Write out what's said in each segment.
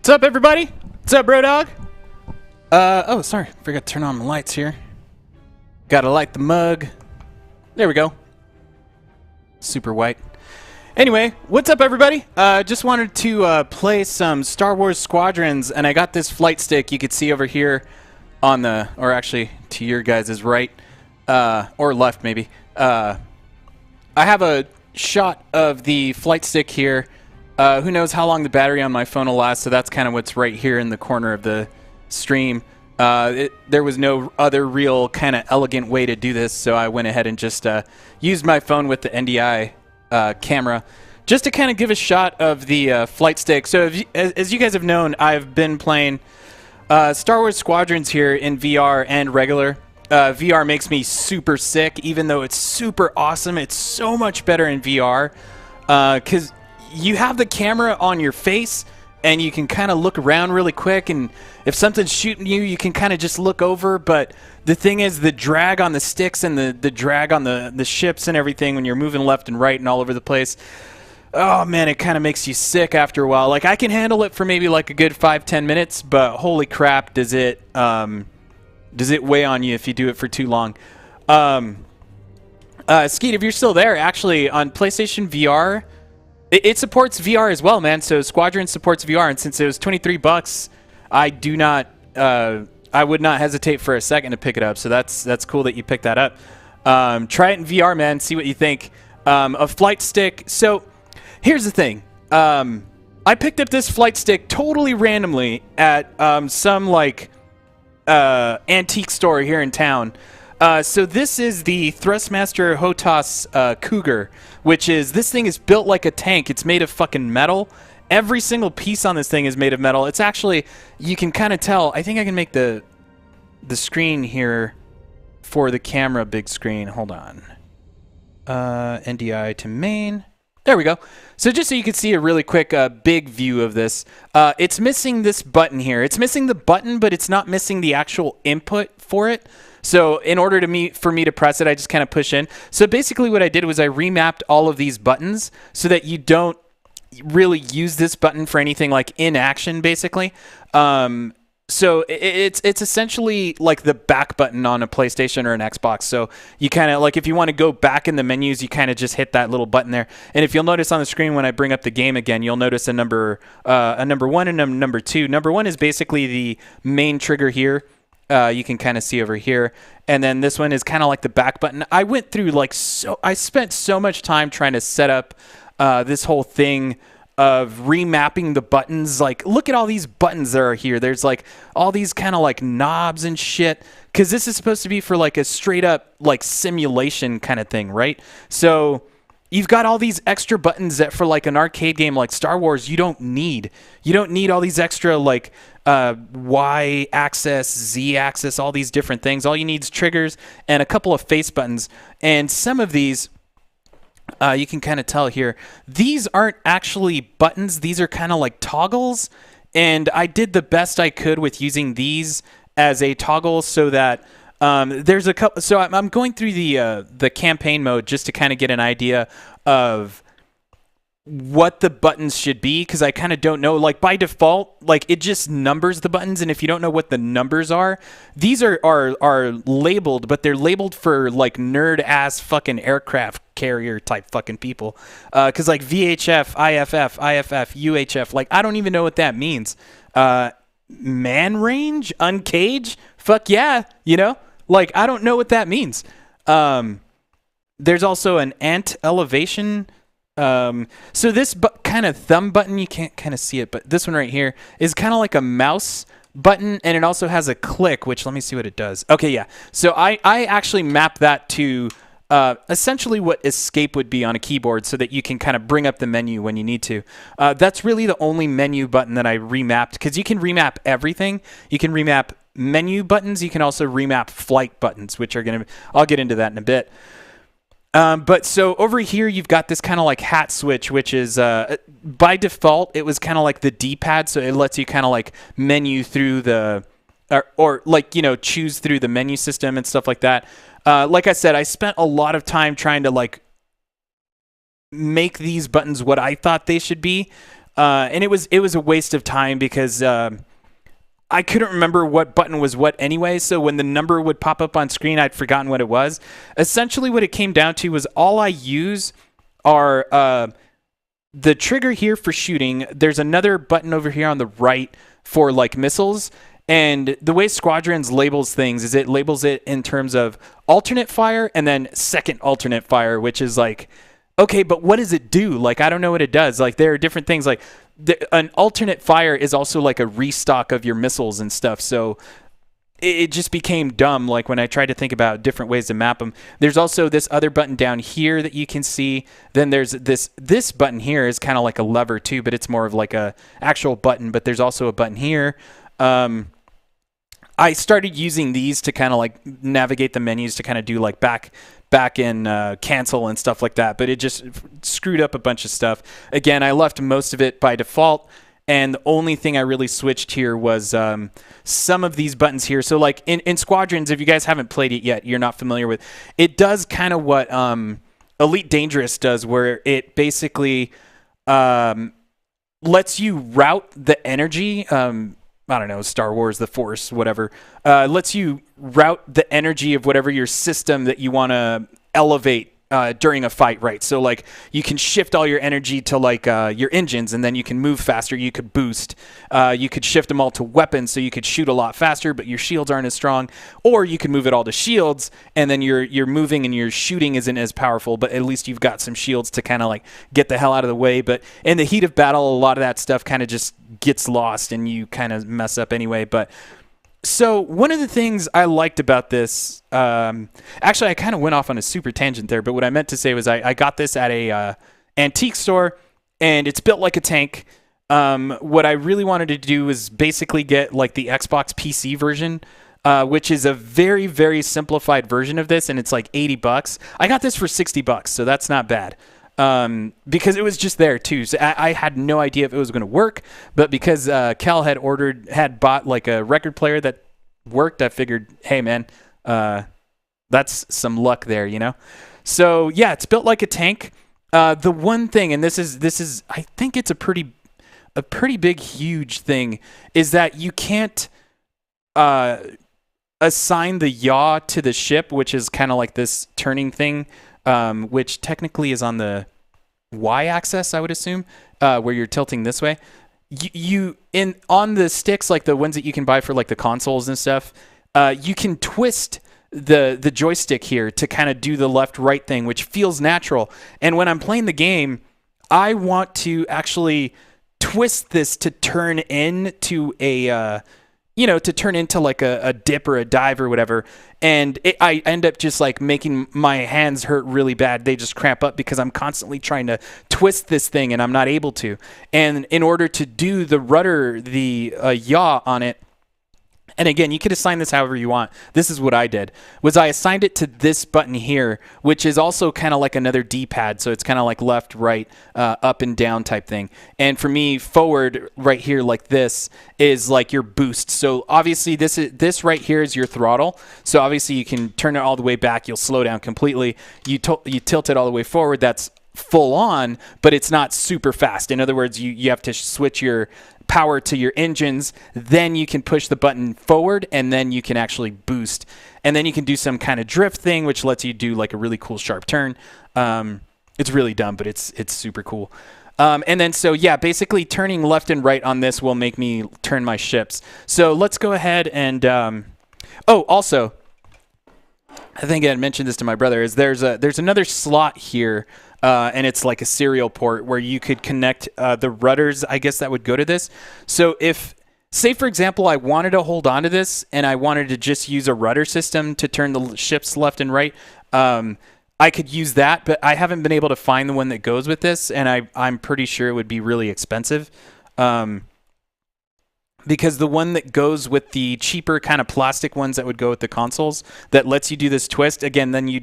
What's up, everybody? What's up, bro dog? Oh, sorry. Forgot to turn on the lights here. Gotta light the mug. There we go. Super white. Anyway, what's up, everybody? Just wanted to play some Star Wars Squadrons, and I got this flight stick you could see over here on the, or actually to your guys' right, or left maybe. I have a shot of the flight stick here. Who knows how long the battery on my phone will last, so that's kind of what's right here in the corner of the stream. There was no other real kind of elegant way to do this, so I went ahead and just used my phone with the NDI camera just to kind of give a shot of the flight stick. So as you guys have known, I've been playing Star Wars Squadrons here in VR and regular. VR makes me super sick, even though it's super awesome. It's so much better in VR because you have the camera on your face and you can kind of look around really quick, and if something's shooting you, you can kind of just look over. But the thing is, the drag on the sticks and the drag on the ships and everything when you're moving left and right and all over the place, oh man, it kind of makes you sick after a while. Like, I can handle it for maybe like a good 5-10 minutes, but holy crap, does it weigh on you if you do it for too long. Skeet, if you're still there, actually on PlayStation VR, it supports VR as well, man. So Squadron supports VR, and since it was $23, I would not hesitate for a second to pick it up. So that's cool that you picked that up. Try it in VR, man. See what you think. A flight stick. So here's the thing. I picked up this flight stick totally randomly at some like antique store here in town. So this is the Thrustmaster Hotas Cougar, which is, this thing is built like a tank. It's made of fucking metal. Every single piece on this thing is made of metal. It's actually, you can kind of tell. I think I can make the screen here for the camera big screen. Hold on. NDI to main. There we go. So just so you can see a really quick big view of this, it's missing this button here. It's missing the button, but it's not missing the actual input for it. So in order for me to press it, I just kind of push in. So basically what I did was I remapped all of these buttons so that you don't really use this button for anything like in action, basically. So it's essentially like the back button on a PlayStation or an Xbox. So you kind of like, if you want to go back in the menus, you kind of just hit that little button there. And if you'll notice on the screen when I bring up the game again, you'll notice a number 1 and a number 2. Number 1 is basically the main trigger here. You can kind of see over here. And then this one is kind of like the back button. I went through like, I spent so much time trying to set up this whole thing of remapping the buttons. Like, look at all these buttons that are here. There's like all these kind of like knobs and shit, because this is supposed to be for like a straight up like simulation kind of thing, right? So you've got all these extra buttons that for like an arcade game like Star Wars you don't need. You don't need all these extra like Y axis, Z axis, all these different things. All you need is triggers and a couple of face buttons. And some of these you can kind of tell here, these aren't actually buttons. These are kind of like toggles. And I did the best I could with using these as a toggle so that there's a couple. So I'm going through the campaign mode just to kind of get an idea of what the buttons should be, because I kind of don't know. Like by default, like it just numbers the buttons, and if you don't know what the numbers are, these are labeled, but they're labeled for like nerd ass fucking aircraft carrier type fucking people. Because like VHF, IFF, UHF, like I don't even know what that means. Man range, uncage, fuck yeah, you know, like I don't know what that means. There's also an ant elevation. So this kind of thumb button, you can't kind of see it, but this one right here is kind of like a mouse button, and it also has a click, which let me see what it does. Okay, yeah. So I actually mapped that to essentially what escape would be on a keyboard so that you can kind of bring up the menu when you need to. That's really the only menu button that I remapped, because you can remap everything. You can remap menu buttons. You can also remap flight buttons, which are going to, I'll get into that in a bit. But so over here, you've got this kind of like hat switch, which is by default, it was kind of like the D-pad. So it lets you kind of like menu through the, or like, you know, choose through the menu system and stuff like that. Like I said, I spent a lot of time trying to like make these buttons what I thought they should be. And it was a waste of time because I couldn't remember what button was what anyway, so when the number would pop up on screen, I'd forgotten what it was. Essentially what it came down to was all I use are the trigger here for shooting. There's another button over here on the right for like missiles, and the way Squadrons labels things is it labels it in terms of alternate fire and then second alternate fire, which is like, okay, but what does it do? Like, I don't know what it does. Like, there are different things. Like, an alternate fire is also like a restock of your missiles and stuff. So it just became dumb. Like, when I tried to think about different ways to map them. There's also this other button down here that you can see. Then there's this button here is kind of like a lever too, but it's more of like a actual button. But there's also a button here. I started using these to kind of like navigate the menus to kind of do like back in cancel and stuff like that, but it just screwed up a bunch of stuff. Again, I left most of it by default, and the only thing I really switched here was some of these buttons here. So like in Squadrons, if you guys haven't played it yet, you're not familiar with, it does kind of what Elite Dangerous does, where it basically lets you route the energy. I don't know, Star Wars, the Force, whatever, lets you route the energy of whatever your system that you want to elevate during a fight, right? So like you can shift all your energy to like your engines, and then you can move faster. You could boost. You could shift them all to weapons, so you could shoot a lot faster, but your shields aren't as strong. Or you could move it all to shields, and then you're moving and your shooting isn't as powerful, but at least you've got some shields to kind of like get the hell out of the way. But in the heat of battle, a lot of that stuff kind of just gets lost, and you kind of mess up anyway. But so one of the things I liked about this, actually I kind of went off on a super tangent there, but what I meant to say was I got this at a antique store, and it's built like a tank. What I really wanted to do was basically get like the Xbox PC version, which is a very, very simplified version of this, and it's like $80. I got this for $60, so that's not bad. Because it was just there too. So I had no idea if it was going to work, but because Cal had bought like a record player that worked, I figured, hey man, that's some luck there, you know? So yeah, it's built like a tank. The one thing, and this is, I think it's a pretty big, huge thing, is that you can't assign the yaw to the ship, which is kind of like this turning thing, which technically is on the y-axis, I would assume, where you're tilting this way. On the sticks, like the ones that you can buy for like the consoles and stuff, you can twist the joystick here to kind of do the left-right thing, which feels natural. And when I'm playing the game, I want to actually twist this to turn into like a dip or a dive or whatever. And I end up just like making my hands hurt really bad. They just cramp up because I'm constantly trying to twist this thing and I'm not able to. And in order to do the rudder, the yaw on it, and again, you could assign this however you want. This is what I did, was I assigned it to this button here, which is also kind of like another D-pad. So it's kind of like left, right, up and down type thing. And for me, forward right here like this is like your boost. So obviously this right here is your throttle. So obviously you can turn it all the way back. You'll slow down completely. You tilt it all the way forward. That's full on, but it's not super fast. In other words, you have to switch your power to your engines, then you can push the button forward, and then you can actually boost. And then you can do some kind of drift thing, which lets you do like a really cool sharp turn. It's really dumb, but it's super cool. And then so yeah, basically turning left and right on this will make me turn my ships. So let's go ahead and also, I think I had mentioned this to my brother, is there's another slot here, and it's like a serial port where you could connect the rudders, I guess, that would go to this. So if, say for example, I wanted to hold on to this and I wanted to just use a rudder system to turn the ships left and right, I could use that, but I haven't been able to find the one that goes with this, and I'm pretty sure it would be really expensive. Because the one that goes with the cheaper kind of plastic ones that would go with the consoles that lets you do this twist, again, then you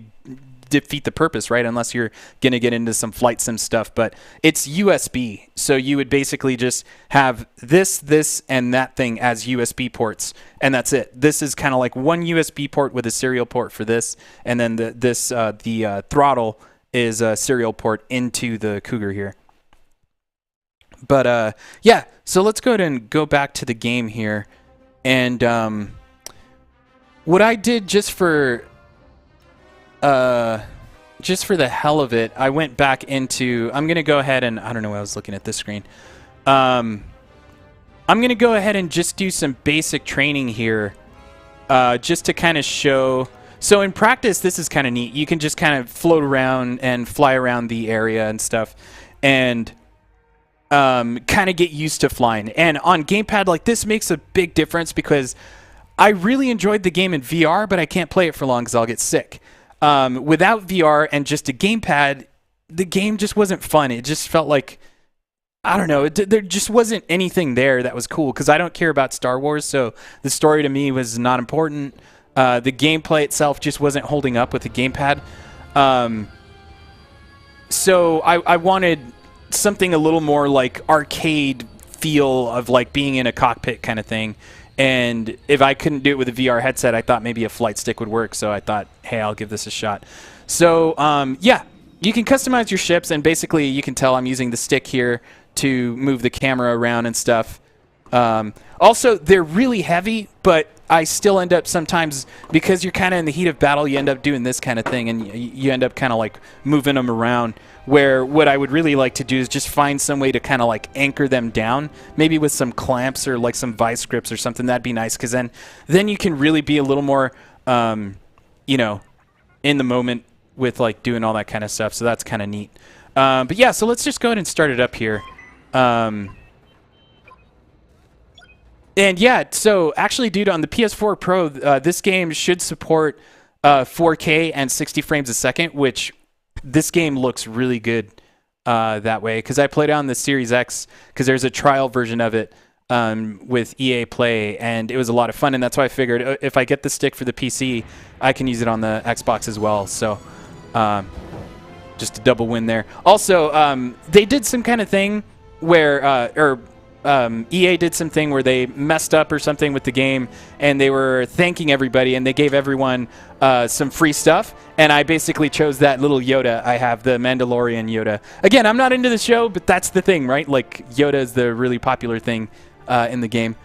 defeat the purpose, right? Unless you're going to get into some flight sim stuff. But it's USB. So you would basically just have this, and that thing as USB ports. And that's it. This is kind of like one USB port with a serial port for this. And then the throttle is a serial port into the Cougar here. But yeah, so let's go ahead and go back to the game here. And what I did just for the hell of it, I went back into, I'm going to go ahead and, I don't know why I was looking at this screen. I'm going to go ahead and just do some basic training here, just to kind of show. So in practice, this is kind of neat. You can just kind of float around and fly around the area and stuff, and kind of get used to flying. And on gamepad, like, this makes a big difference because I really enjoyed the game in VR, but I can't play it for long because I'll get sick. Without VR and just a gamepad, the game just wasn't fun. It just felt like, I don't know, there just wasn't anything there that was cool, because I don't care about Star Wars, so the story to me was not important. The gameplay itself just wasn't holding up with the gamepad. So I wanted something a little more like arcade feel of like being in a cockpit kind of thing. And if I couldn't do it with a VR headset, I thought maybe a flight stick would work. So I thought, hey, I'll give this a shot. So yeah, you can customize your ships, and basically you can tell I'm using the stick here to move the camera around and stuff. Also, they're really heavy, but I still end up sometimes, because you're kind of in the heat of battle, you end up doing this kind of thing, and you end up kind of like moving them around, where what I would really like to do is just find some way to kind of like anchor them down, maybe with some clamps or like some vice grips or something. That'd be nice, because then you can really be a little more, you know, in the moment with like doing all that kind of stuff. So that's kind of neat. But yeah, so let's just go ahead and start it up here. And yeah, so actually, dude, on the PS4 Pro, this game should support 4K and 60 frames a second, which this game looks really good that way. Because I played it on the Series X, because there's a trial version of it with EA Play, and it was a lot of fun. And that's why I figured if I get the stick for the PC, I can use it on the Xbox as well. So just a double win there. Also, they did some kind of thing where, EA did something where they messed up or something with the game, and they were thanking everybody, and they gave everyone some free stuff, and I basically chose that little Yoda. I have the Mandalorian Yoda. Again, I'm not into the show, but that's the thing, right? Like, Yoda is the really popular thing in the game.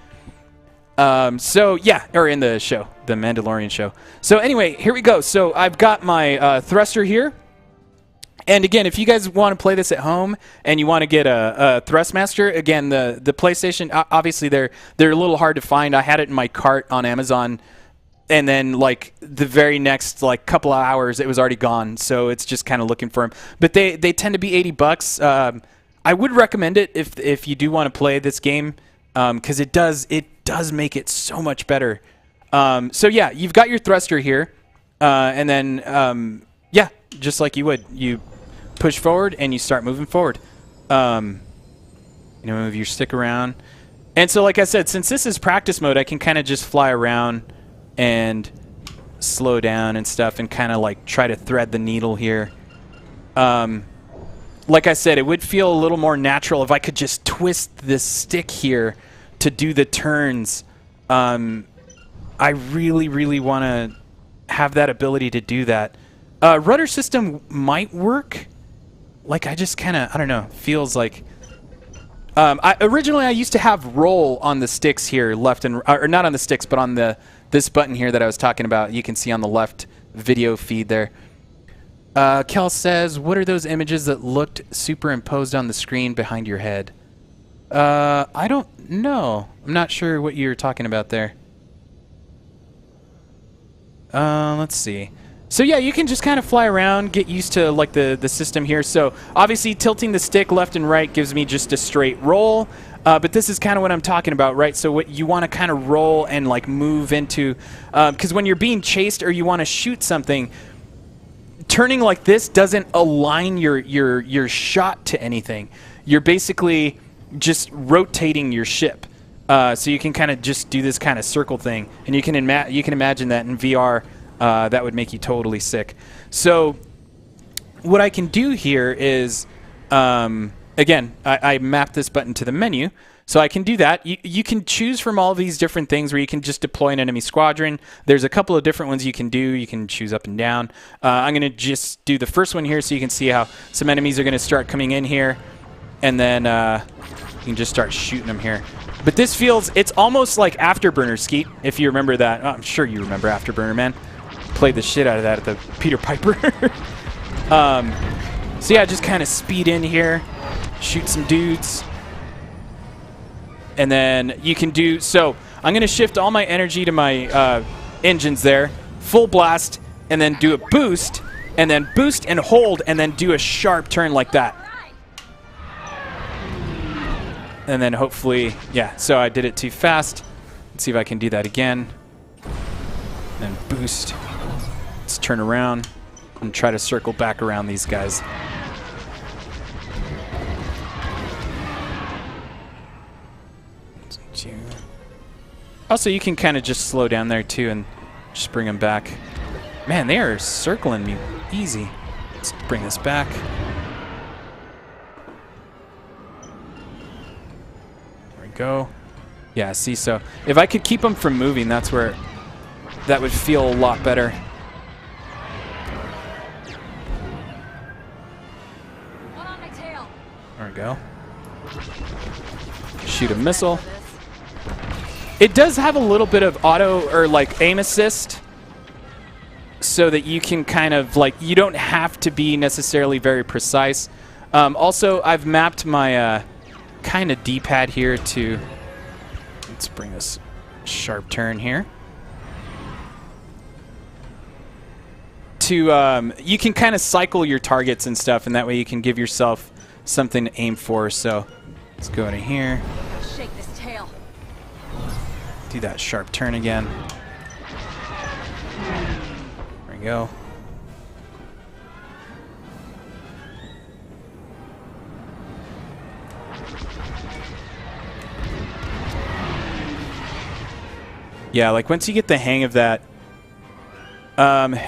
So, yeah, or in the show, the Mandalorian show. So, anyway, here we go. So, I've got my thruster here. And again, if you guys want to play this at home and you want to get a Thrustmaster, again, the PlayStation, obviously they're a little hard to find. I had it in my cart on Amazon, and then like the very next like couple of hours, it was already gone. So it's just kind of looking for them. But they tend to be $80. I would recommend it if you do want to play this game, because it does make it so much better. So yeah, you've got your thruster here, and then yeah, just like you would, you push forward and you start moving forward. You move your stick around. And so like I said, since this is practice mode, I can kind of just fly around and slow down and stuff and kind of like try to thread the needle here. Like I said, it would feel a little more natural if I could just twist this stick here to do the turns. I really, really want to have that ability to do that. Rudder system might work. Like, I just kind of, I don't know, feels like... originally, I used to have roll on the sticks here, left and... Or not on the sticks, but on this button here that I was talking about. You can see on the left video feed there. Kel says, what are those images that looked superimposed on the screen behind your head? I don't know. I'm not sure what you're talking about there. Let's see. So yeah, you can just kind of fly around, get used to like the system here. So obviously tilting the stick left and right gives me just a straight roll. But this is kind of what I'm talking about, right? So what you want to kind of roll and like move into, because when you're being chased or you want to shoot something, turning like this doesn't align your shot to anything. You're basically just rotating your ship. So you can kind of just do this kind of circle thing, and you can imagine that in VR. That would make you totally sick. So what I can do here is, again, I map this button to the menu. So I can do that. You can choose from all these different things where you can just deploy an enemy squadron. There's a couple of different ones you can do. You can choose up and down. I'm going to just do the first one here so you can see how some enemies are going to start coming in here. And then you can just start shooting them here. But this feels, it's almost like Afterburner, Skeet, if you remember that. Oh, I'm sure you remember Afterburner, man. Played the shit out of that at the Peter Piper. So yeah, just kind of speed in here, shoot some dudes. And then you can do, so I'm going to shift all my energy to my engines there, full blast, and then do a boost, and then boost and hold, and then do a sharp turn like that. And then hopefully, yeah, so I did it too fast. Let's see if I can do that again. And boost. Let's turn around and try to circle back around these guys. Also, you can kind of just slow down there too and just bring them back. Man, they are circling me easy. Let's bring this back. There we go. Yeah, see, so if I could keep them from moving, that's where that would feel a lot better. There we go. Shoot a missile. It does have a little bit of auto or like aim assist, so that you can kind of like, you don't have to be necessarily very precise. Also, I've mapped my kind of D-pad here to, let's bring this sharp turn here. To, you can kind of cycle your targets and stuff, and that way you can give yourself something to aim for. So let's go into here. Shake this tail. Do that sharp turn again. There we go. Yeah, like once you get the hang of that,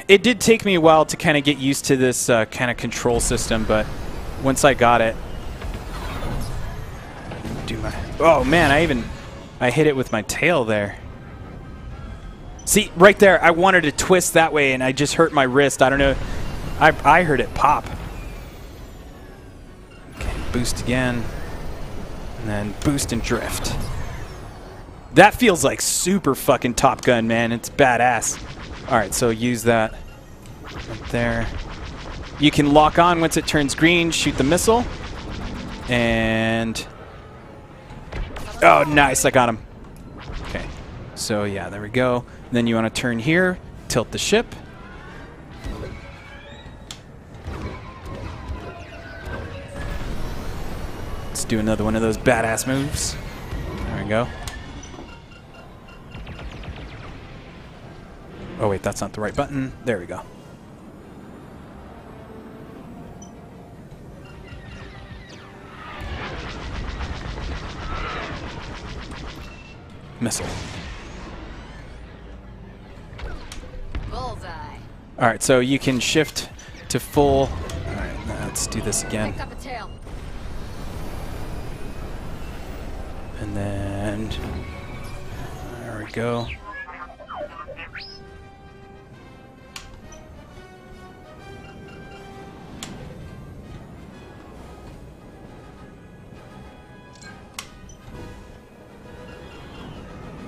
it did take me a while to kind of get used to this kind of control system, but once I got it, do my, oh man, I hit it with my tail there. See, right there, I wanted to twist that way, and I just hurt my wrist. I don't know, I heard it pop. Okay, boost again, and then boost and drift. That feels like super fucking Top Gun, man. It's badass. All right, so use that right there. You can lock on once it turns green, shoot the missile. And... oh, nice, I got him. Okay, so yeah, there we go. And then you want to turn here, tilt the ship. Let's do another one of those badass moves. There we go. Oh wait, that's not the right button. There we go. Missile. Bullseye. All right, so you can shift to full. All right, let's do this again. Pick up a tail. And then there we go.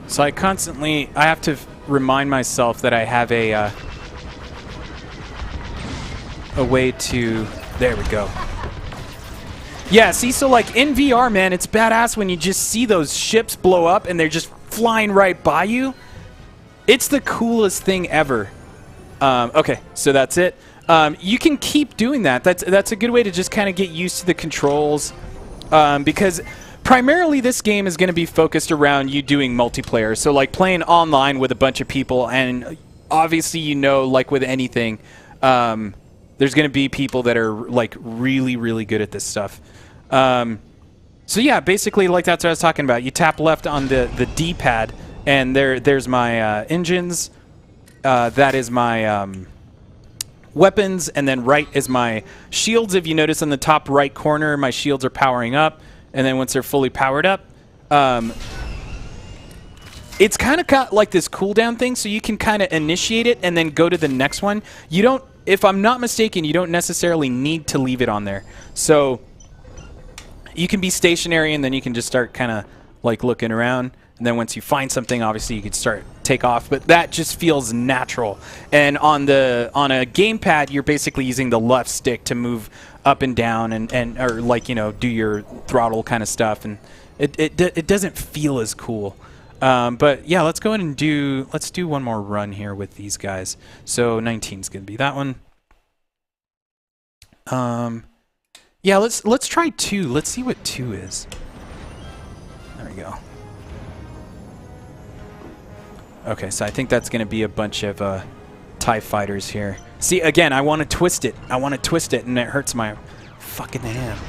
So I have to remind myself that I have a way to, there we go. Yeah, see, so like in VR, man, it's badass when you just see those ships blow up and they're just flying right by you. It's the coolest thing ever. Okay, so that's it. You can keep doing that. That's a good way to just kind of get used to the controls, because primarily this game is going to be focused around you doing multiplayer. So like playing online with a bunch of people, and obviously, you know, like with anything, there's going to be people that are like really, really good at this stuff. So yeah, basically like that's what I was talking about. You tap left on the D-pad, and there's my engines. That is my weapons, and then right is my shields. If you notice in the top right corner, my shields are powering up. And then once they're fully powered up, it's kind of got like this cooldown thing, so you can kind of initiate it and then go to the next one. You don't, if I'm not mistaken, you don't necessarily need to leave it on there. So you can be stationary, and then you can just start kind of like looking around. And then once you find something, obviously you can start take off. But that just feels natural. And on a gamepad, you're basically using the left stick to move up and down and or like, you know, do your throttle kind of stuff, and it doesn't feel as cool. But yeah, let's go ahead and do one more run here with these guys. So 19 is going to be that one. Yeah, let's try 2. Let's see what 2 is. There we go. Okay, so I think that's going to be a bunch of TIE fighters here. See, again, I want to twist it. I want to twist it, and it hurts my fucking hand.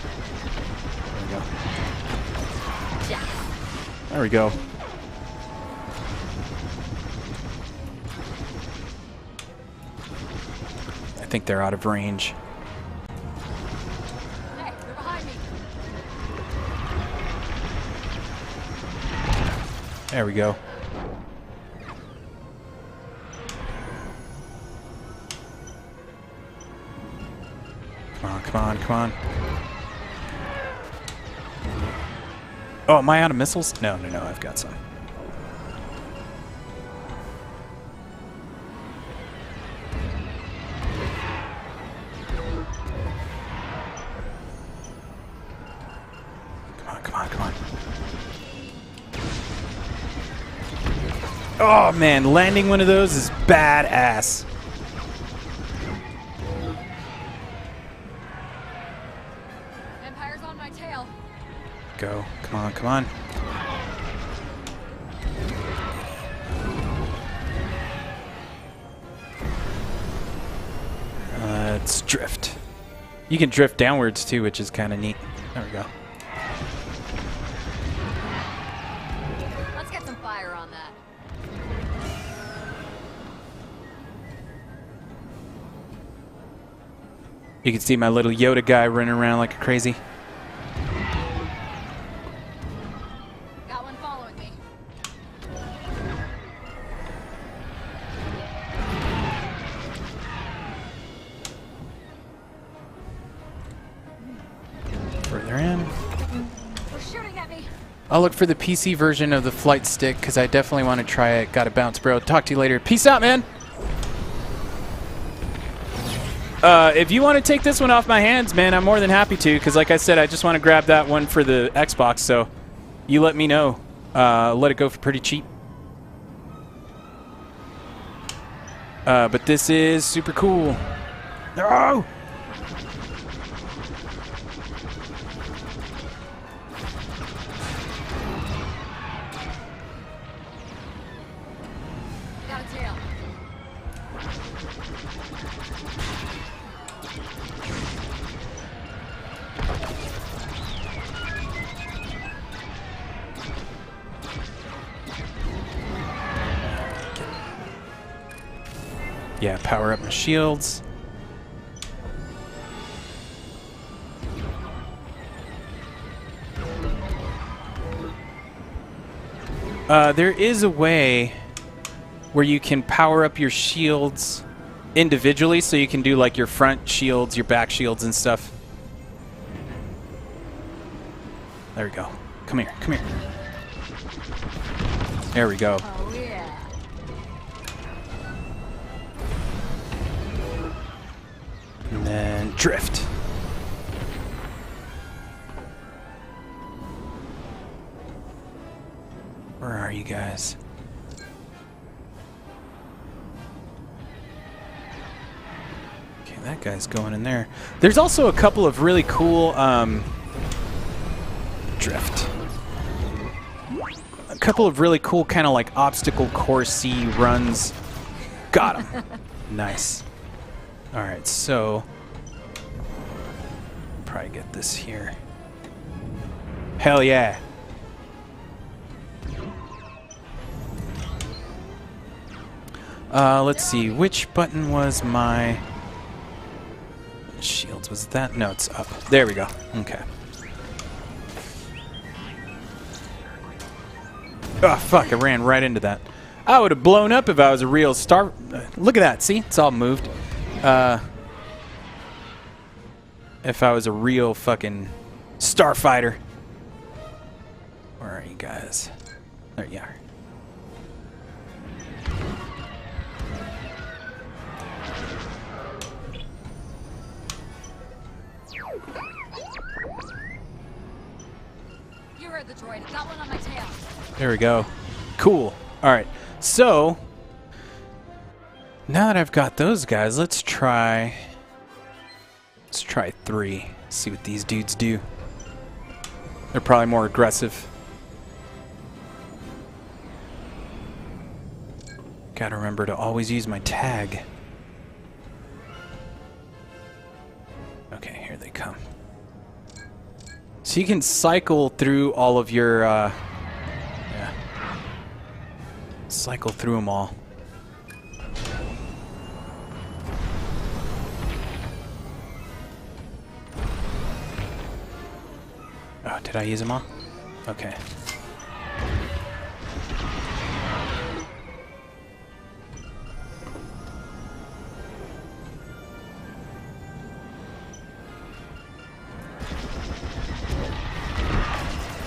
There we go. There we go. I think they're out of range. Hey, they're behind me. There we go. Come on, come on, come on. Oh, am I out of missiles? No, I've got some. Oh man, landing one of those is badass. Empire's on my tail. Go. Come on, come on. Let's drift. You can drift downwards too, which is kind of neat. There we go. Let's get some fire on that. You can see my little Yoda guy running around like a crazy. Got one following me. Further in. They're shooting at me. I'll look for the PC version of the flight stick because I definitely want to try it. Gotta bounce, bro. Talk to you later. Peace out, man. If you want to take this one off my hands, man, I'm more than happy to, because like I said, I just want to grab that one for the Xbox, so you let me know. Let it go for pretty cheap. But this is super cool. No! Got a tail. Yeah, power up my shields. There is a way where you can power up your shields individually, so you can do like your front shields, your back shields and stuff. There we go. Come here, come here. There we go. Oh yeah. And then drift. Where are you guys? Okay, that guy's going in there. There's also a couple of really cool drift. A couple of really cool kind of like obstacle coursey runs. Got him. Nice. All right, so probably get this here. Hell yeah. Let's see, which button was my shields? Was that? No, it's up. There we go. Okay. Oh, fuck, I ran right into that. I would have blown up if I was a real star. Look at that, see? It's all moved. If I was a real fucking starfighter. Where are you guys? There you are. You heard the droid. Got one on my tail. There we go. Cool. All right. So now that I've got those guys, let's try 3. See what these dudes do. They're probably more aggressive. Gotta remember to always use my tag. Okay, here they come. So you can cycle through all of your, yeah. Cycle through them all. Oh, did I use them all? Okay.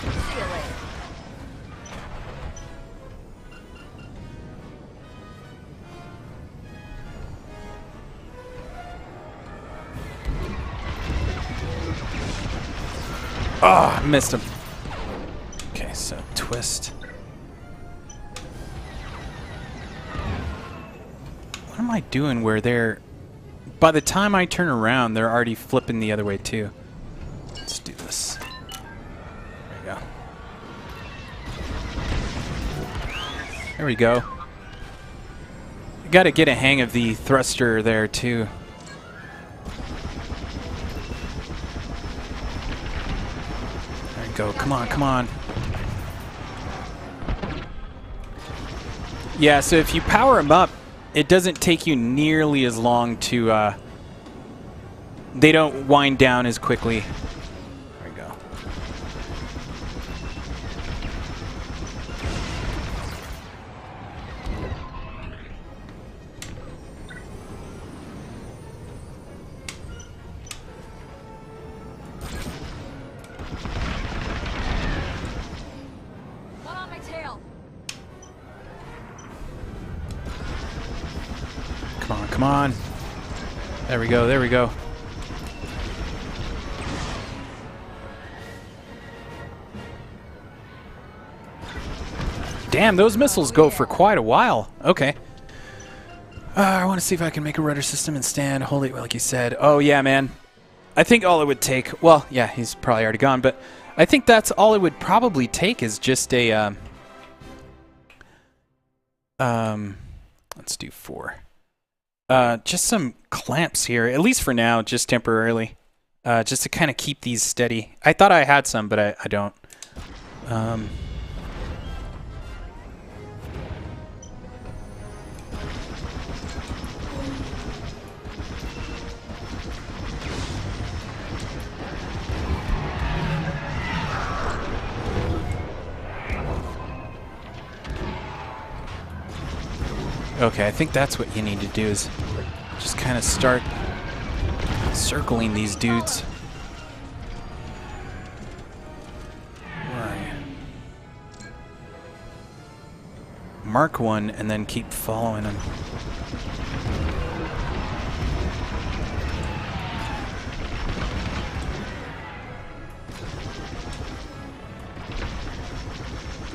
See you later. Oh, I missed him. Okay, so twist. am I doing where they're... By the time I turn around, they're already flipping the other way, too. Let's do this. There we go. There we go. Got to get a hang of the thruster there, too. There we go. Come on, come on. Yeah, so if you power them up, it doesn't take you nearly as long to... they don't wind down as quickly. There we go. One on my tail. Come on, come on. There we go, there we go. Damn, those missiles go for quite a while. Okay. I want to see if I can make a rudder system and stand. Hold it like you said. Oh, yeah, man. I think all it would take... Well, yeah, he's probably already gone, but I think that's all it would probably take is just a... let's do 4. Just some clamps here, at least for now, just temporarily. Just to kind of keep these steady. I thought I had some, but I don't. Okay, I think that's what you need to do is just kind of start circling these dudes. Where are you? Mark one and then keep following them.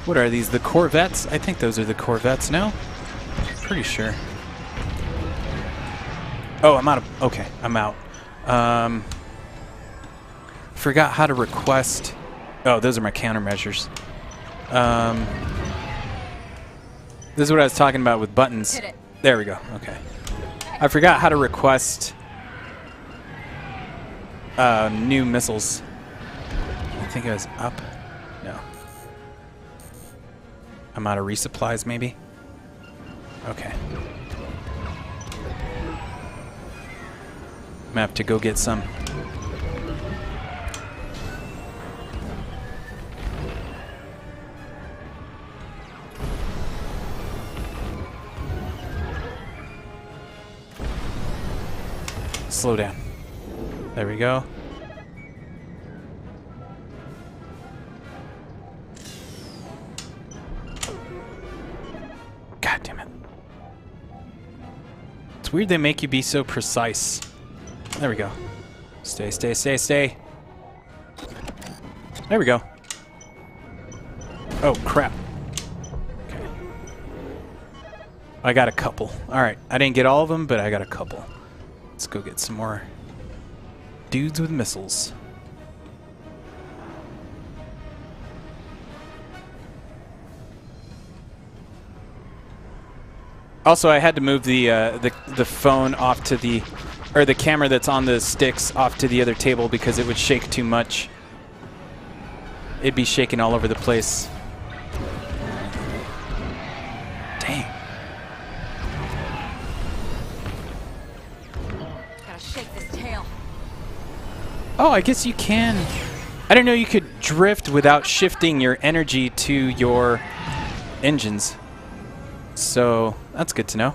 What are these, the Corvettes? I think those are the Corvettes, no? Pretty sure. Oh, I'm out of... Okay, I'm out. Forgot how to request... Oh, those are my countermeasures. This is what I was talking about with buttons. Hit it. There we go. Okay. I forgot how to request new missiles. I think it was up. No. I'm out of resupplies, maybe? Okay. I'm gonna have to go get some. Slow down. There we go. God damn it. It's weird they make you be so precise. There we go. Stay, stay, stay, stay. There we go. Oh, crap. Okay. I got a couple. Alright, I didn't get all of them, but I got a couple. Let's go get some more dudes with missiles. Also, I had to move the phone off to the, or the camera that's on the sticks off to the other table because it would shake too much. It'd be shaking all over the place. Dang. Gotta shake this tail. Oh, I guess you can. I didn't know you could drift without shifting your energy to your engines. So, that's good to know.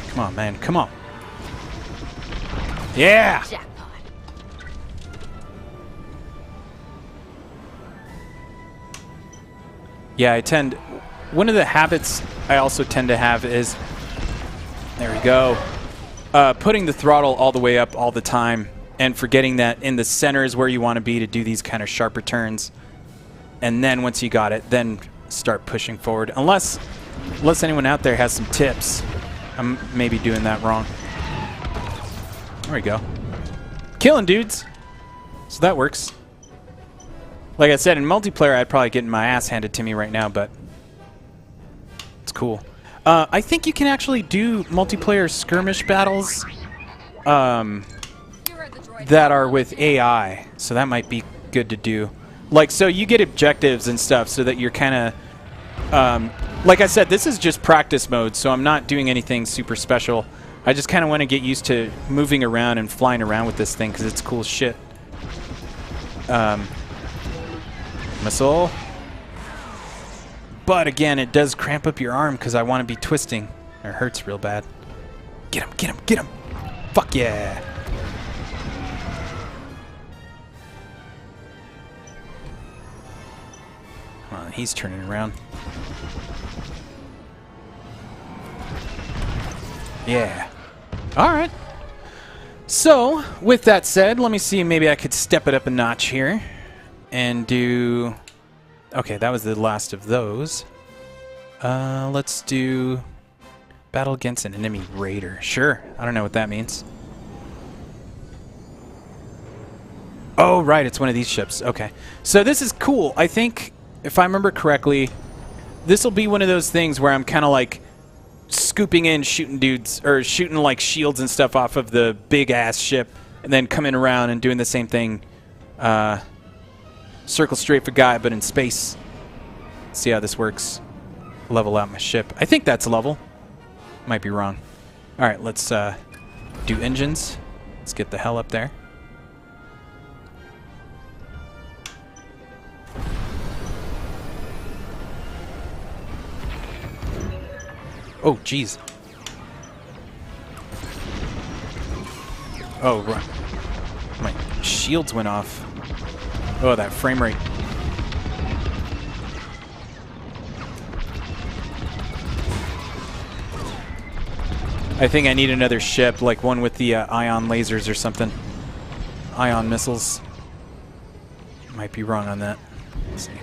Come on, man. Come on. Yeah! Jackpot. Yeah, I tend... One of the habits I also tend to have is... There we go. Putting the throttle all the way up all the time and forgetting that in the center is where you want to be to do these kind of sharper turns. And then once you got it, then start pushing forward. Unless anyone out there has some tips. I'm maybe doing that wrong. There we go. Killing dudes. So that works. Like I said, in multiplayer, I'd probably get my ass handed to me right now, but it's cool. I think you can actually do multiplayer skirmish battles that are with AI, so that might be good to do. Like, so you get objectives and stuff so that you're kind of... like I said, this is just practice mode, so I'm not doing anything super special. I just kind of want to get used to moving around and flying around with this thing because it's cool shit. Missile. But again, it does cramp up your arm because I want to be twisting. It hurts real bad. Get him, get him, get him! Fuck yeah! Come on, he's turning around. Yeah. Alright. So, with that said, let me see, maybe I could step it up a notch here. And do... Okay, that was the last of those. Let's do... Battle against an enemy raider. Sure. I don't know what that means. Oh, right, it's one of these ships. Okay. So this is cool. I think, if I remember correctly, this will be one of those things where I'm kind of like scooping in, shooting dudes, or shooting like shields and stuff off of the big-ass ship, and then coming around and doing the same thing. Circle strafe a guy, but in space. See how this works. Level out my ship. I think that's level. Might be wrong. Alright, let's do engines. Let's get the hell up there. Oh, jeez. Oh, right. My shields went off. Oh, that frame rate. I think I need another ship, like one with the ion lasers or something. Ion missiles. Might be wrong on that. Let's see.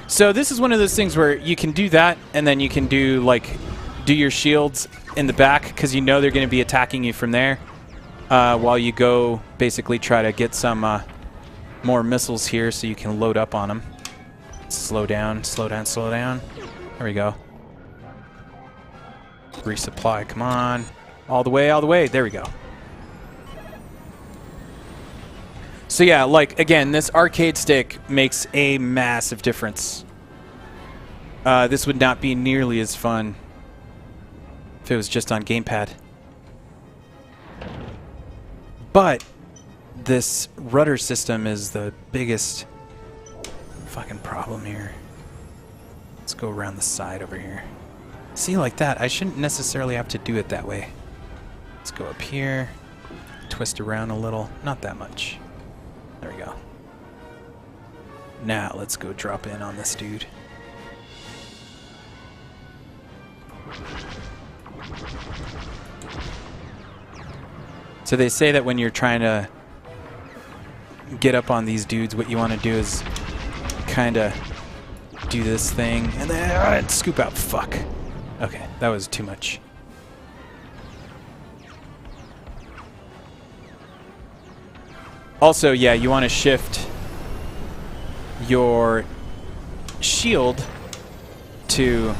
So this is one of those things where you can do that, and then you can do like do your shields in the back because you know they're going to be attacking you from there. While you go basically try to get some more missiles here so you can load up on them. Slow down, slow down, slow down. There we go. Resupply, come on. All the way, all the way. There we go. So yeah, like, again, this arcade stick makes a massive difference. This would not be nearly as fun if it was just on gamepad. But this rudder system is the biggest fucking problem here. Let's go around the side over here. See, like that, I shouldn't necessarily have to do it that way. Let's go up here, twist around a little, not that much. There we go. Now let's go drop in on this dude. So they say that when you're trying to get up on these dudes, what you want to do is kind of do this thing and then scoop out. Fuck. Okay, that was too much. Also, yeah, you want to shift your shield to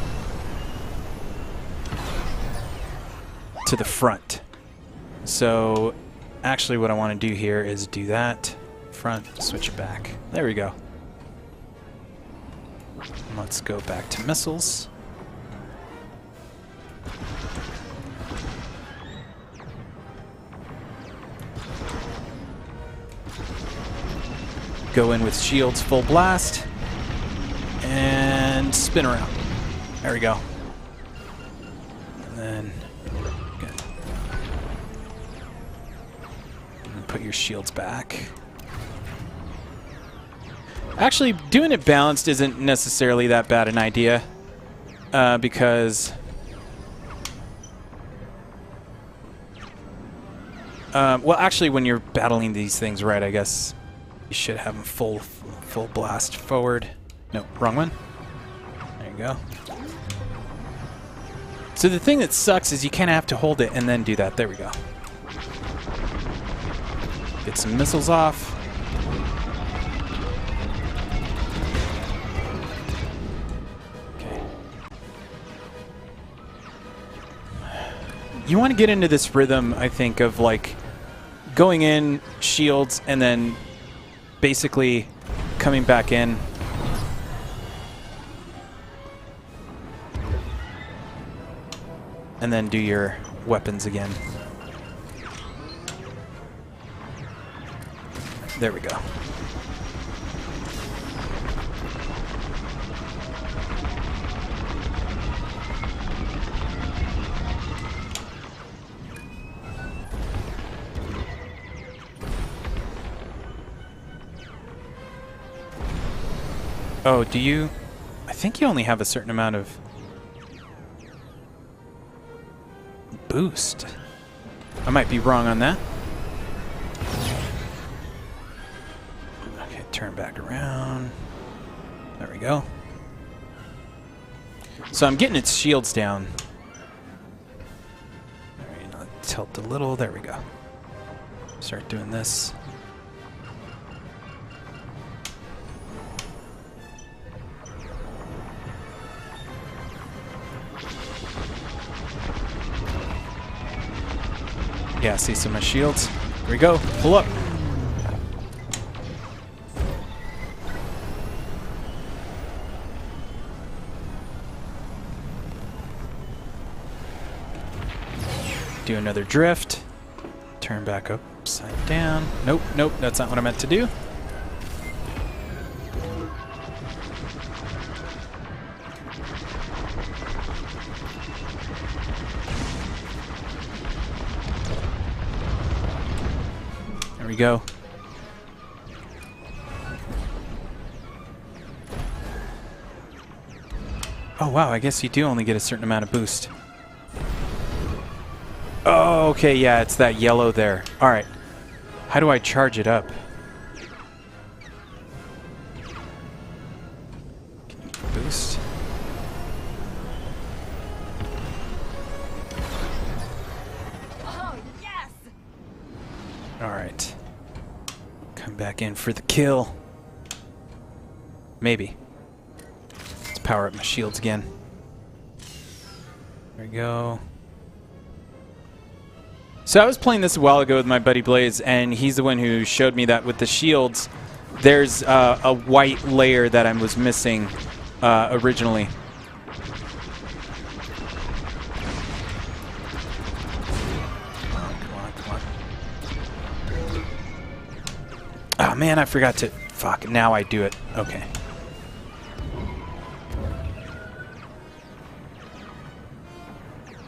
the front. So actually what I want to do here is do that front, switch it back. There we go. Let's go back to missiles. Go in with shields full blast and spin around. There we go. And then put your shields back. Actually, doing it balanced isn't necessarily that bad an idea because well, actually, when you're battling these things right, I guess You should have them full blast forward. No, wrong one. There you go. So the thing that sucks is you kind of have to hold it and then do that. There we go. Get some missiles off. You want to get into this rhythm, I think, of like going in, shields, and then basically coming back in. And then do your weapons again. There we go. Oh, do you? I think you only have a certain amount of boost. I might be wrong on that. Okay, turn back around. There we go. So I'm getting its shields down. Alright, I'll tilt a little. There we go. Start doing this. Yeah, see some of my shields. Here we go. Pull up. Do another drift. Turn back upside down. Nope, nope, that's not what I meant to do. There we go. Oh wow, I guess you do only get a certain amount of boost. Oh, okay, yeah, it's that yellow there. Alright. How do I charge it up? Boost. Oh, yes! Alright. Come back in for the kill. Maybe. Let's power up my shields again. There we go. So I was playing this a while ago with my buddy Blaze, and he's the one who showed me that with the shields, there's a white layer that I was missing originally. Come on. Oh man, I forgot to... Fuck, now I do it. Okay.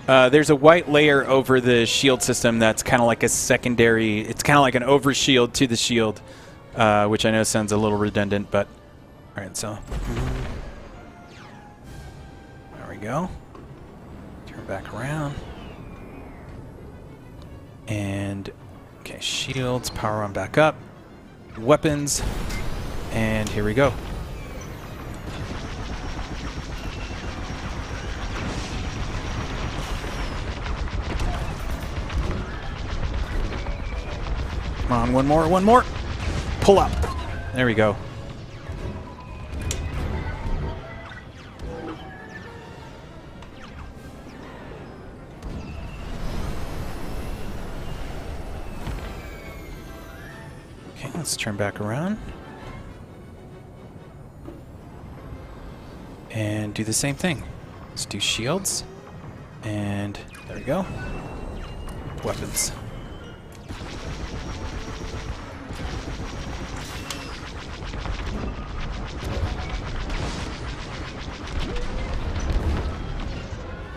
There's a white layer over the shield system that's kind of like a secondary... It's kind of like an overshield to the shield, which I know sounds a little redundant, but... Alright, so... There we go. Turn back around. And... Okay, shields, power on back up. Weapons. And here we go. Come on, one more. Pull up. There we go. Okay, let's turn back around. And do the same thing. Let's do shields. And there we go. Weapons.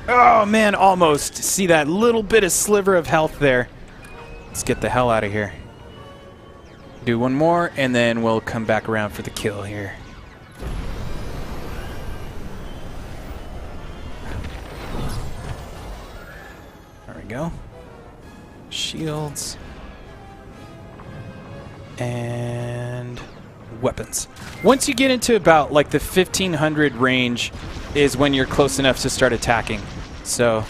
Oh man, almost. See that little bit of sliver of health there. Let's get the hell out of here. Do one more, and then we'll come back around for the kill here. There we go. Shields. And weapons. Once you get into about like the 1500 range is when you're close enough to start attacking. So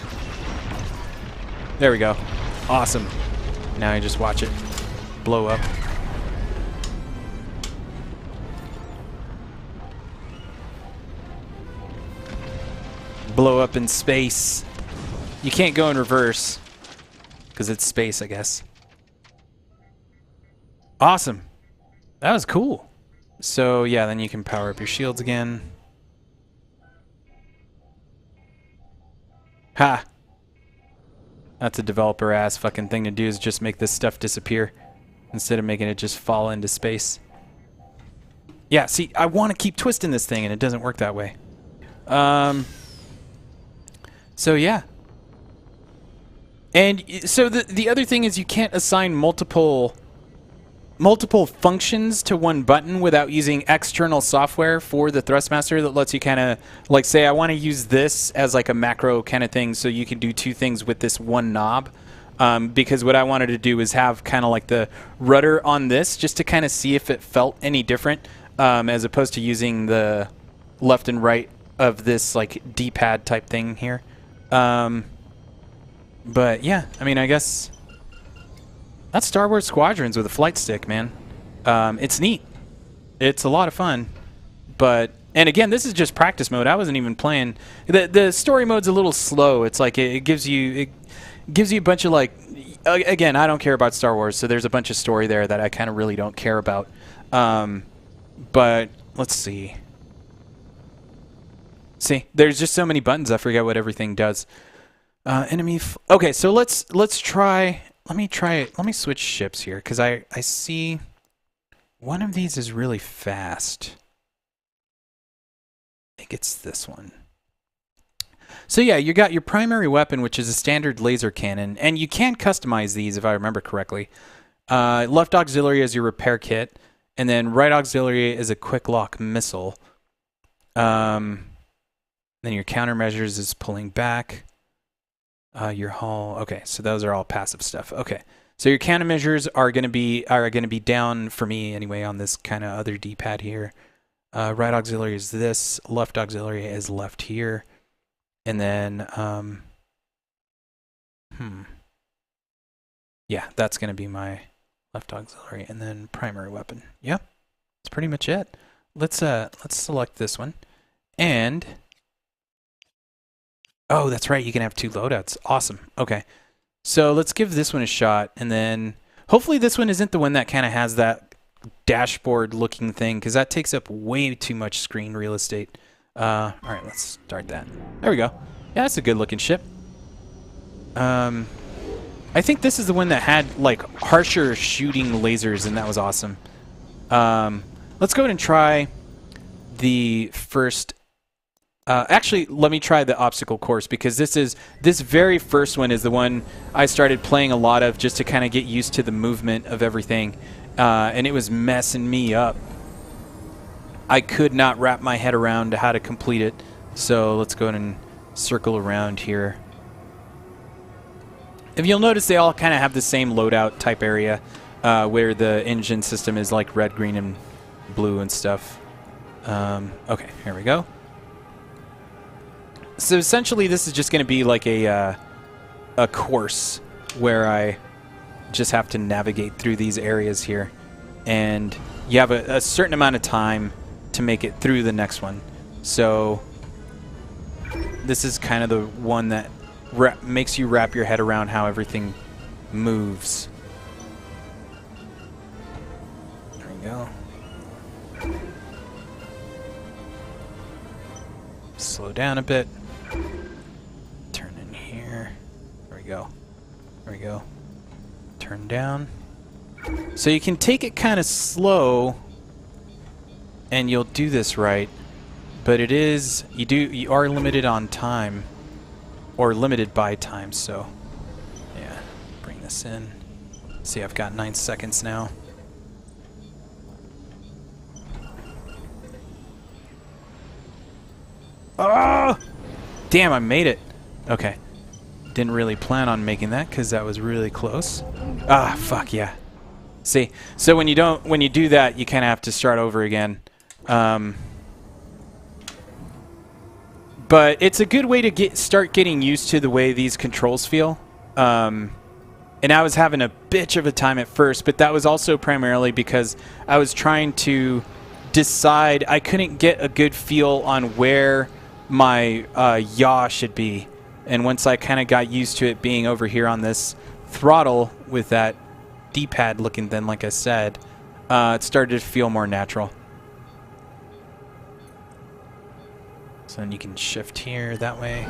there we go. Awesome. Now you just watch it blow up. Blow up in space. You can't go in reverse because it's space, I guess. Awesome. That was cool. So yeah, then you can power up your shields again. Ha! That's a developer-ass fucking thing to do, is just make this stuff disappear instead of making it just fall into space. Yeah, see, I want to keep twisting this thing and it doesn't work that way. So yeah. And so the other thing is you can't assign multiple functions to one button without using external software for the Thrustmaster that lets you kind of, like, say I want to use this as like a macro kind of thing, so you can do two things with this one knob. Because what I wanted to do is have kind of like the rudder on this just to kind of see if it felt any different, as opposed to using the left and right of this like D-pad type thing here. But yeah, I mean, I guess that's Star Wars Squadrons with a flight stick, man. It's neat. It's a lot of fun. But, and again, this is just practice mode. I wasn't even playing. The story mode's a little slow. It's like it gives you a bunch of, like, again, I don't care about Star Wars, so there's a bunch of story there that I kind of really don't care about. But let's see. See, there's just so many buttons, I forget what everything does. Enemy. Okay, so let's try. Let me try it. Let me switch ships here, because I see one of these is really fast. I think it's this one. So yeah, you got your primary weapon, which is a standard laser cannon, and you can customize these if I remember correctly. Left auxiliary is your repair kit, and then right auxiliary is a quick lock missile. Then your countermeasures is pulling back. Your hull. Okay, so those are all passive stuff. Okay, so your countermeasures are going to be down for me anyway on this kind of other D-pad here. Right auxiliary is this. Left auxiliary is left here, and then yeah, that's going to be my left auxiliary, and then primary weapon. Yeah, that's pretty much it. Let's select this one, and oh, that's right. You can have two loadouts. Awesome. Okay. So let's give this one a shot. And then hopefully this one isn't the one that kind of has that dashboard looking thing, because that takes up way too much screen real estate. All right, let's start that. There we go. Yeah, that's a good looking ship. I think this is the one that had like harsher shooting lasers, and that was awesome. Let's go ahead and try the first. Actually, let me try the obstacle course, because this very first one is the one I started playing a lot of just to kind of get used to the movement of everything, and it was messing me up. I could not wrap my head around how to complete it, so let's go ahead and circle around here. If you'll notice, they all kind of have the same loadout type area, where the engine system is like red, green, and blue and stuff. Okay, here we go. So essentially, this is just going to be like a course where I just have to navigate through these areas here, and you have a certain amount of time to make it through the next one. So this is kind of the one that makes you wrap your head around how everything moves. There we go. Slow down a bit. Turn in here. There we go. There we go. Turn down. So you can take it kind of slow, and you'll do this right. But it is you are limited on time, or limited by time. So yeah, bring this in. See, I've got 9 seconds now. Oh! Damn, I made it. Okay. Didn't really plan on making that because that was really close. Ah, fuck yeah. See, so when you do that, you kind of have to start over again. But it's a good way to start getting used to the way these controls feel. And I was having a bitch of a time at first, but that was also primarily because I was trying to decide. I couldn't get a good feel on where my yaw should be. And once I kind of got used to it being over here on this throttle with that D-pad looking thing, like I said, it started to feel more natural. So then you can shift here that way.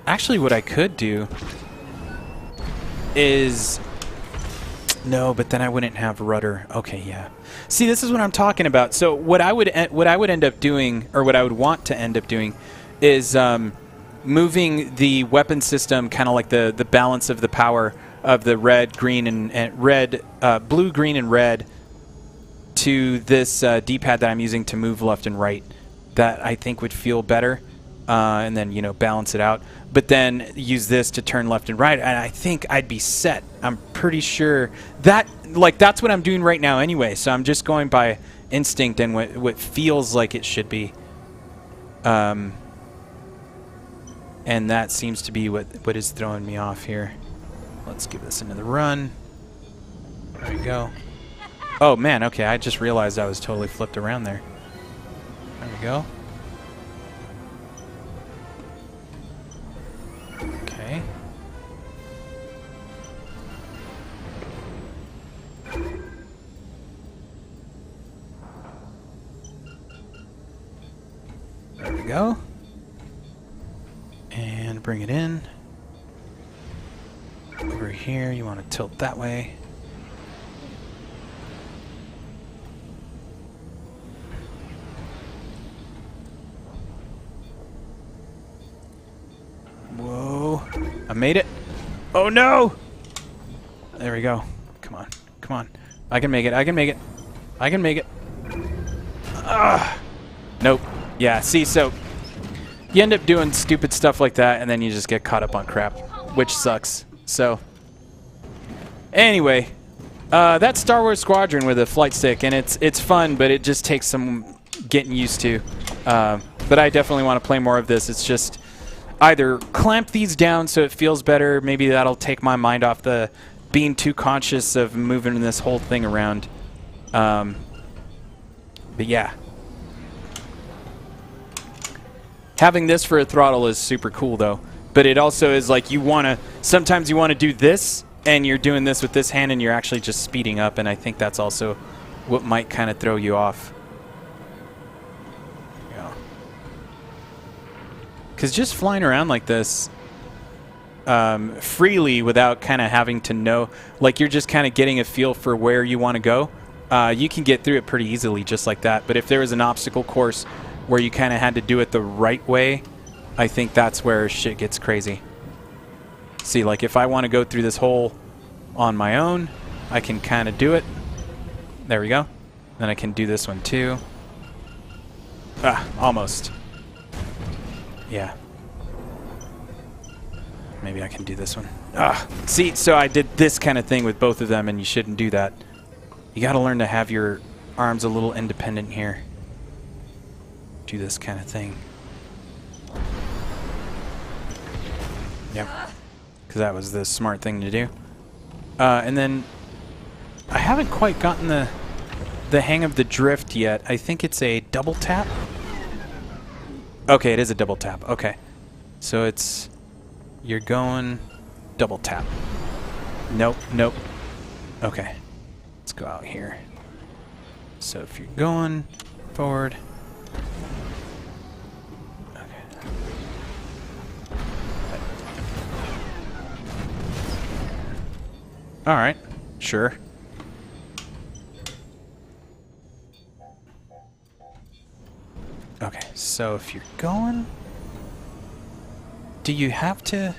Actually, what I could do is... No, but then I wouldn't have rudder. Okay, yeah. See, this is what I'm talking about. So what I would end up doing, or what I would want to end up doing, is moving the weapon system, kind of like the balance of the power of the red, green, and red, blue, green, and red, to this D-pad that I'm using to move left and right. That I think would feel better, and then, you know, balance it out. But then use this to turn left and right, and I think I'd be set. I'm pretty sure that, like, that's what I'm doing right now anyway. So I'm just going by instinct and what feels like it should be. And that seems to be what is throwing me off here. Let's give this another run. There we go. Oh, man, okay, I just realized I was totally flipped around there. There we go. Okay. There we go. And bring it in. Over here, you want to tilt that way. Whoa. I made it. Oh, no! There we go. Come on. Come on. I can make it. I can make it. I can make it. Ugh. Nope. Yeah, see, so you end up doing stupid stuff like that, and then you just get caught up on crap, which sucks. So, anyway, that's Star Wars Squadron with a flight stick, and it's fun, but it just takes some getting used to. But I definitely want to play more of this. It's just either clamp these down so it feels better. Maybe that'll take my mind off the being too conscious of moving this whole thing around. But yeah. Having this for a throttle is super cool, though. But it also is like sometimes you want to do this, and you're doing this with this hand, and you're actually just speeding up, and I think that's also what might kind of throw you off. Because just flying around like this freely without kind of having to know, like you're just kind of getting a feel for where you want to go, you can get through it pretty easily just like that. But if there was an obstacle course where you kind of had to do it the right way, I think that's where shit gets crazy. See, like if I want to go through this hole on my own, I can kind of do it. There we go. Then I can do this one too. Ah, almost. Yeah. Maybe I can do this one. Ah, see, so I did this kind of thing with both of them, and you shouldn't do that. You got to learn to have your arms a little independent here. Do this kind of thing. Yep. Because that was the smart thing to do. And then I haven't quite gotten the hang of the drift yet. I think it's a double tap. Okay, it is a double tap. Okay. So it's... You're going... Double tap. Nope, nope. Okay. Let's go out here. So if you're going forward... Okay. Alright. Sure. Okay, so if you're going... Do you have to...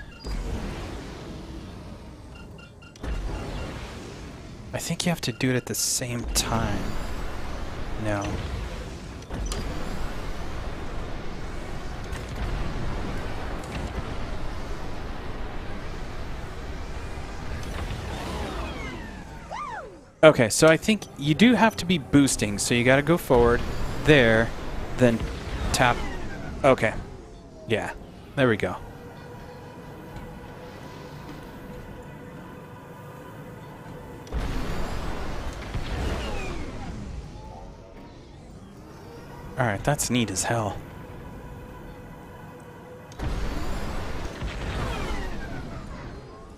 I think you have to do it at the same time. No. Okay, so I think you do have to be boosting, so you gotta go forward, there, then tap. Okay. Yeah, there we go. Alright, that's neat as hell.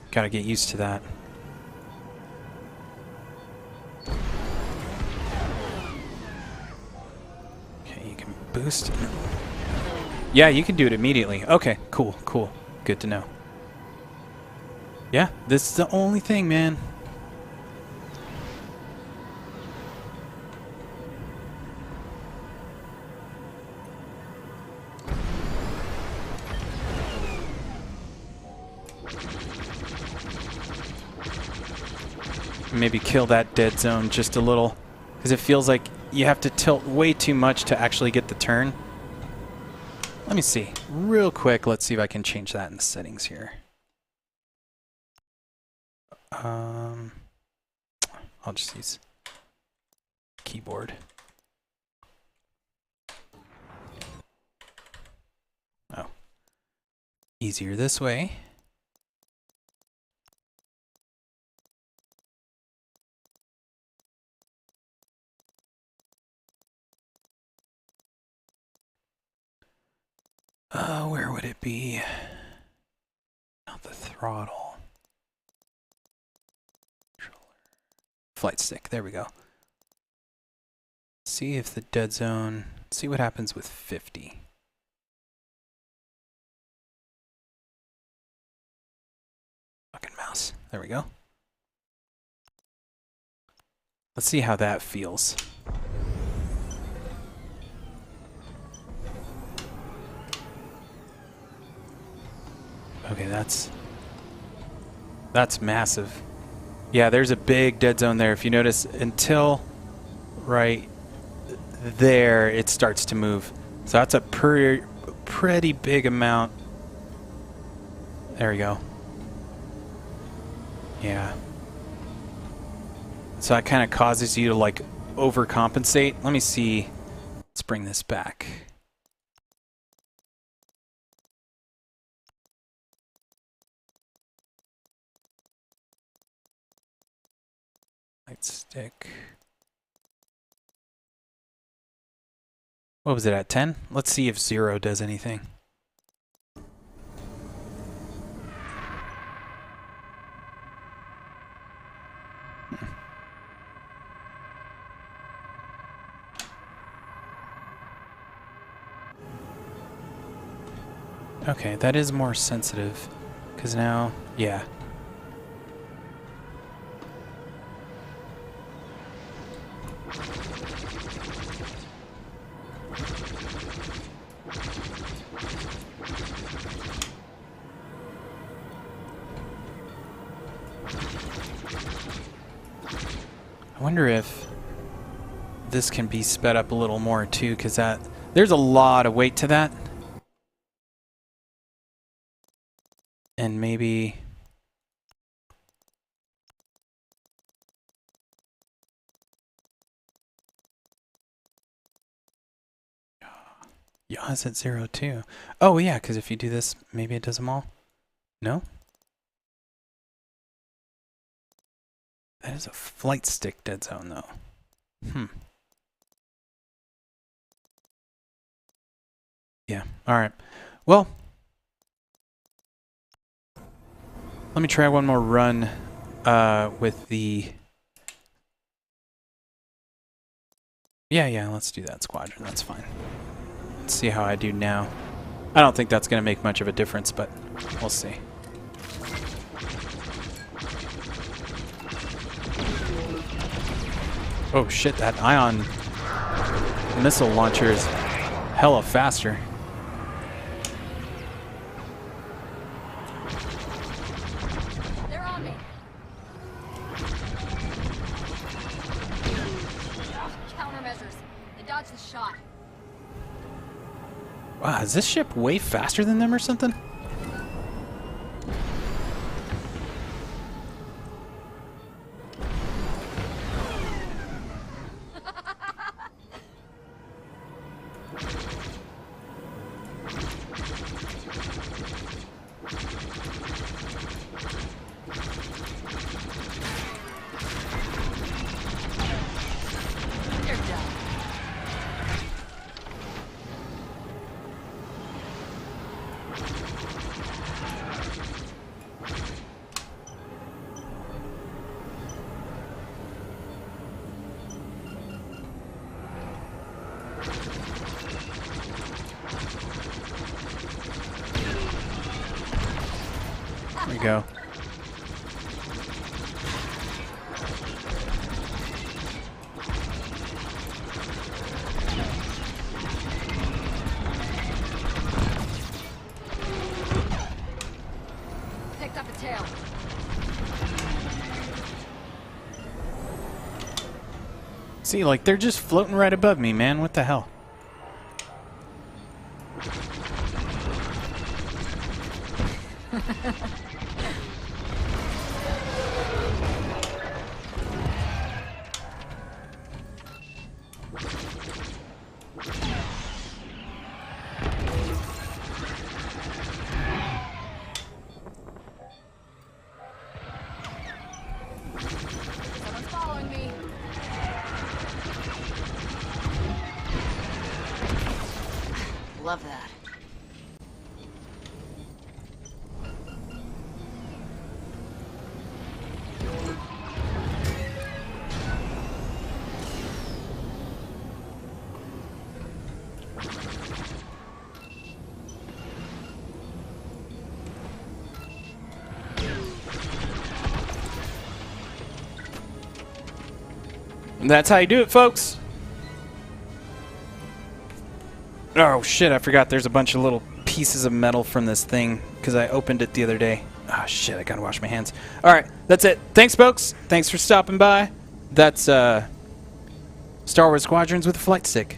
Gotta get used to that. Okay, you can boost. Yeah, you can do it immediately. Okay, cool, cool. Good to know. Yeah, this is the only thing, man. Maybe kill that dead zone just a little, because it feels like you have to tilt way too much to actually get the turn. Let me see real quick. Let's see if I can change that in the settings here. I'll just use keyboard. Oh, easier this way. Where would it be? Not the throttle. Flight stick, there we go. See if the dead zone, see what happens with 50. Fucking mouse, there we go. Let's see how that feels. Okay, that's massive. Yeah, there's a big dead zone there. If you notice, until right there, it starts to move. So that's a pretty big amount. There we go. Yeah. So that kind of causes you to like overcompensate. Let me see. Let's bring this back. Light stick. What was it at 10? Let's see if 0 does anything. Okay, that is more sensitive. Because now, yeah. I wonder if this can be sped up a little more too, because there's a lot of weight to that. And maybe... Yeah, it's at 0 too. Oh yeah, because if you do this, maybe it does them all. No? That is a flight stick dead zone though. Yeah, alright. Well, let me try one more run with the... Yeah, let's do that squadron, that's fine. Let's see how I do now. I don't think that's going to make much of a difference, but we'll see. Oh shit, that ion missile launcher is hella faster. They're on me. Countermeasures. They dodged the shot. Wow, is this ship way faster than them or something? You're done. There we go. Picked up a tail. See, like, they're just floating right above me, man. What the hell? Someone's following me. Love that. And that's how you do it, folks. Oh, shit, I forgot there's a bunch of little pieces of metal from this thing because I opened it the other day. Oh, shit, I gotta wash my hands. All right, that's it. Thanks, folks. Thanks for stopping by. That's Star Wars Squadrons with a flight stick.